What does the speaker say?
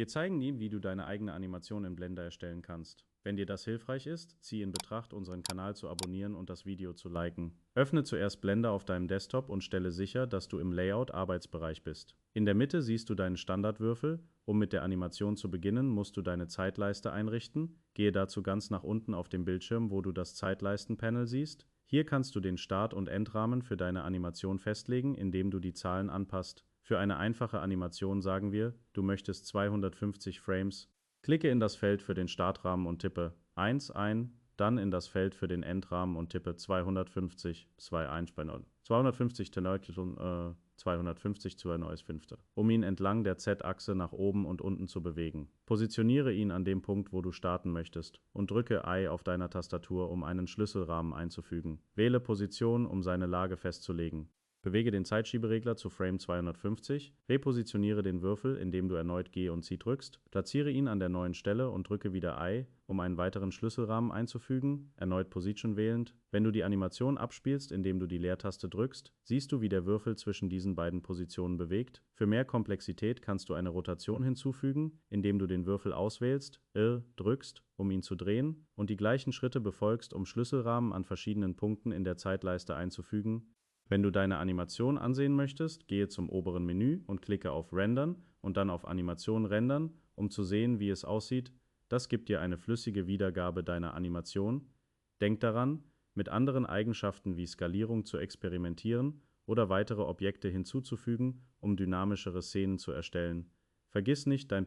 Wir zeigen dir, wie du deine eigene Animation in Blender erstellen kannst. Wenn dir das hilfreich ist, zieh in Betracht, unseren Kanal zu abonnieren und das Video zu liken. Öffne zuerst Blender auf deinem Desktop und stelle sicher, dass du im Layout-Arbeitsbereich bist. In der Mitte siehst du deinen Standardwürfel. Um mit der Animation zu beginnen, musst du deine Zeitleiste einrichten. Gehe dazu ganz nach unten auf dem Bildschirm, wo du das Zeitleisten-Panel siehst. Hier kannst du den Start- und Endrahmen für deine Animation festlegen, indem du die Zahlen anpasst. Für eine einfache Animation sagen wir, du möchtest 250 Frames. Klicke in das Feld für den Startrahmen und tippe 1 ein, dann in das Feld für den Endrahmen und tippe 250, 250 250 zu ein neues Fünfte, um ihn entlang der Z-Achse nach oben und unten zu bewegen. Positioniere ihn an dem Punkt, wo du starten möchtest, und drücke I auf deiner Tastatur, um einen Schlüsselrahmen einzufügen. Wähle Position, um seine Lage festzulegen. Bewege den Zeitschieberegler zu Frame 250, repositioniere den Würfel, indem du erneut G und Z drückst, platziere ihn an der neuen Stelle und drücke wieder I, um einen weiteren Schlüsselrahmen einzufügen, erneut Position wählend. Wenn du die Animation abspielst, indem du die Leertaste drückst, siehst du, wie der Würfel zwischen diesen beiden Positionen bewegt. Für mehr Komplexität kannst du eine Rotation hinzufügen, indem du den Würfel auswählst, drückst, um ihn zu drehen, und die gleichen Schritte befolgst, um Schlüsselrahmen an verschiedenen Punkten in der Zeitleiste einzufügen. Wenn du deine Animation ansehen möchtest, gehe zum oberen Menü und klicke auf Rendern und dann auf Animation rendern, um zu sehen, wie es aussieht. Das gibt dir eine flüssige Wiedergabe deiner Animation. Denk daran, mit anderen Eigenschaften wie Skalierung zu experimentieren oder weitere Objekte hinzuzufügen, um dynamischere Szenen zu erstellen. Vergiss nicht, dein